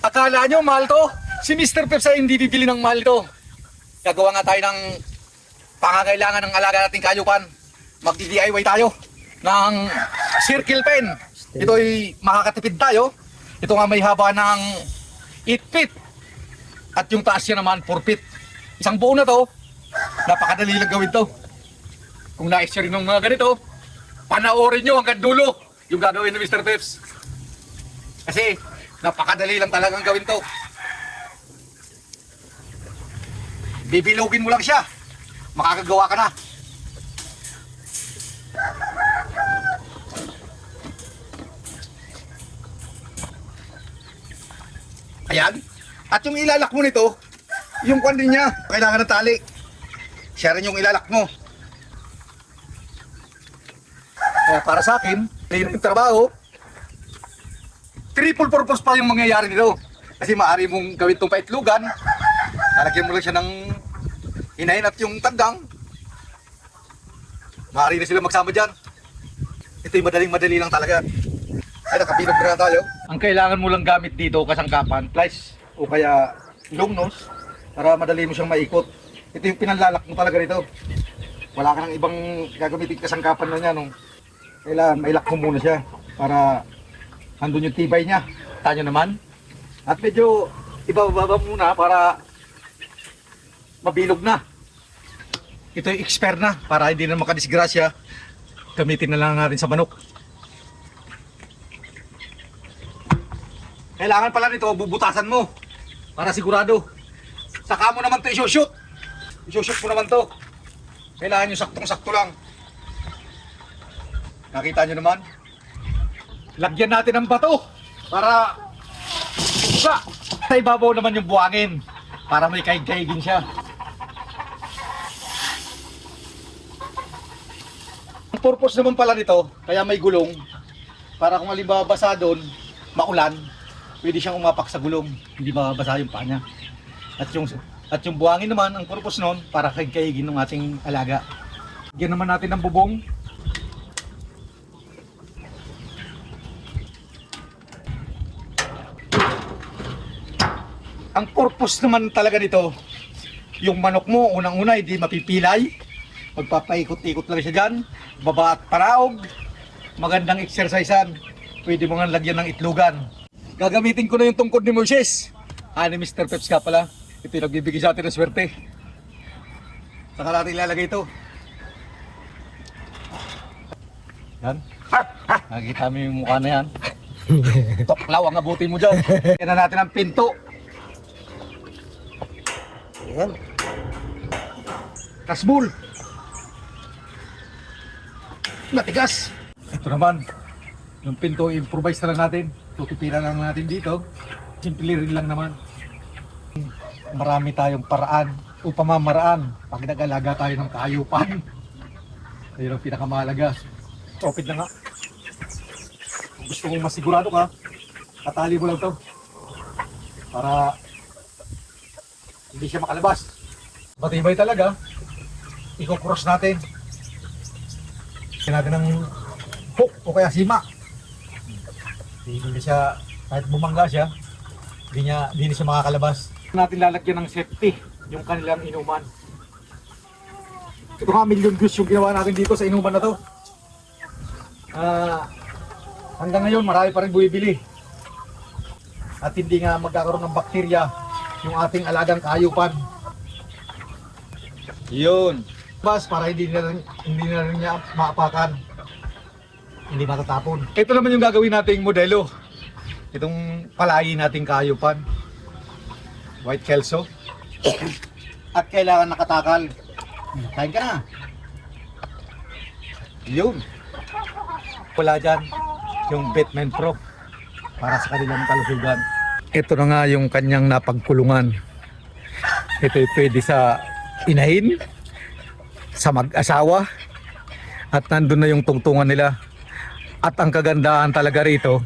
Akala nyo mahal to? Si Mr. Peps ay hindi bibili ng mahal to. Gagawa nga tayo ng pangangailangan ng alaga nating kayupan. Magdi-DIY tayo ng circle pen. Ito ay makakatipid tayo. Ito nga may haba ng 8 feet. At yung taas niya naman 4 feet. Isang buo na to. Napakadali lang gawin to. Kung na-share ng mga ganito, panoorin nyo hanggang dulo yung gagawin ni Mr. Peps. Kasi napakadali lang talagang gawin to. Bibilugin mo lang siya, makakagawa ka na. Ayan. At yung ilalak mo nito, yung kwan din niya, kailangan ng tali. Siya rin yung ilalak mo. Kaya para sa akin, yung trabaho, triple purpose pa yung mangyayari nito. Kasi maaari mong gawin itong paitlugan, lalagyan mo lang siya ng hinahin at yung tandang, maaari na sila magsama dyan. Ito yung madaling-madali lang talaga. Ay, nakabilog na tayo. Ang kailangan mo lang gamit dito, kasangkapan, plies, o kaya long nose, para madali mo siyang maikot. Ito yung pinanlalak mo talaga nito. Wala ka nang ibang gagamitin kasangkapan na niya. No? Kailangan mailak mo muna siya para andun yung tibay niya. Tanyo naman. At medyo ibababa muna para mabilog na. Ito yung expert na para hindi na makadisgrasya. Gamitin na lang natin sa manok. Kailangan pala nito bubutasan mo para sigurado. Saka mo naman ito isushoot. Isushoot mo naman to. Kailangan yung saktong-sakto lang. Nakita nyo naman? Lagyan natin ng bato para sa ibabaw naman yung buhangin para may kaig-kaigin siya. Ang purpose naman pala nito, kaya may gulong, para kung halimbawa basa doon, maulan, pwede siyang umapak sa gulong, hindi mababasa yung paa niya. At yung buhangin naman, ang purpose nun, para kaig-kaigin ng ating alaga. Lagyan naman natin ng bubong. Ang purpose naman talaga nito, yung manok mo, unang-una, hindi mapipilay. Magpapaikot-ikot lang siya dyan. Baba at paraog. Magandang exercisean. Pwede mo nga lagyan ng itlugan. Gagamitin ko na yung tungkod ni Moises. Ni Mr. Peps ka pala. Ito yung nagbibigay sa atin ng swerte. Saka natin ilalagay ito. Yan. Nakikita mo yung mukha na yan. Toklaw ang abutin mo dyan. Yan na natin ang pinto. Ayan. Kasbul. Matigas. Ito naman. Yung pinto, improvise na lang natin. Tutupiran lang natin dito. Simple rin lang naman. Marami tayong paraan o pamamaraan pag nag-alaga tayo ng kahayupan. Ayun ang pinakamahalaga. Open na nga. Kung gusto mong masigurado ka, katali mo lang to. Para hindi siya makalabas. Matibay talaga. Iko-cross natin. Kaya natin ng hook o kaya sima. Hindi siya, kahit bumangga siya, hindi na siya makakalabas. Natin lalagyan ng safety yung kanilang inuman. Ito nga, million views yung ginawa natin dito sa inuman na to. Hanggang ngayon marami pa rin bumibili. At hindi nga magkakaroon ng bakterya yung ating alagang kahayupan. Yun. Bas, para hindi na rin niya maapakan. Hindi matatapon. Ito naman yung gagawin nating modelo. Itong palayi nating kahayupan. White Kelso. At kailangan nakatakal. Kain ka na. Yun. Wala dyan yung Batman Pro para sa kanilang kalusugan. Ito na nga yung kanyang napagkulungan. Ito pwede sa inahin, sa mag-asawa, at nandun na yung tungtungan nila. At ang kagandahan talaga rito,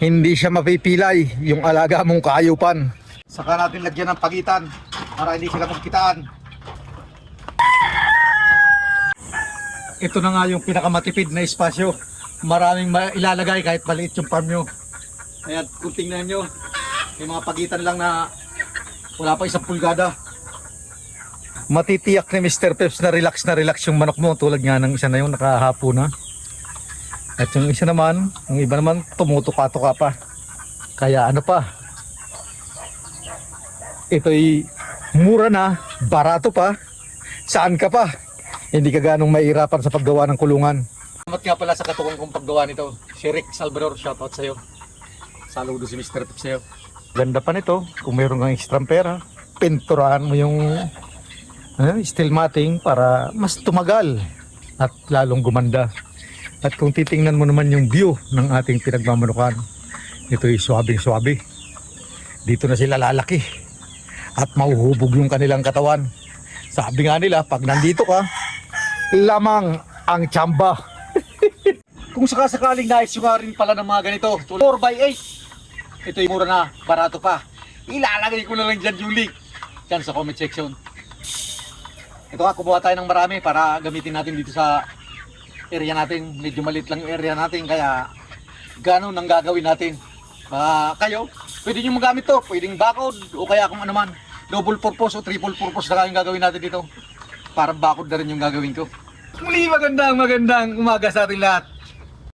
hindi siya mapipilay yung alaga mong kahayupan. Saka natin lagyan ng pagitan para hindi sila magkitaan. Ito na nga yung pinakamatipid na espasyo. Maraming ilalagay kahit maliit yung farm nyo. Ayan, kung tingnan nyo, May mga pagitan lang na wala pa 1 pulgada. Matitiyak ni Mr. Peps na relax yung manok mo tulad nga ng isa na yung nakahapo na. At yung isa naman, yung iba naman tumutuka-tuka pa. Kaya ano pa, ito'y mura na, barato pa, saan ka pa? Hindi ka ganong mahirapan sa paggawa ng kulungan. Salamat nga pala sa katuwang kong paggawa nito. Si Rick Salvador, shoutout sa'yo. Saludo si Mr. Peps sa'yo. Ganda pa nito, kung mayroon kang extra pera, pinturahan mo yung steel matting para mas tumagal at lalong gumanda. At kung titingnan mo naman yung view ng ating pinagmamanukan, ito'y suwabing-suwabe. Dito na sila lalaki at mauhubog yung kanilang katawan. Sabi nga nila, pag nandito ka, lamang ang tsamba. Kung sakasakaling nais yung rin pala ng mga ganito, 4x8, ito'y mura na, barato pa. Ilalagay ko na lang dyan yung link dyan sa comment section. Ito nga, kumuha tayo ng marami para gamitin natin dito sa area natin. Medyo maliit lang yung area natin, kaya ganun ang gagawin natin. Kayo, pwede nyo magamit to, pwedeng bakod o kaya kung ano man, double purpose o triple purpose na yung gagawin natin dito. Para bakod na rin yung gagawin ko. Muli magandang umaga sa ating lahat.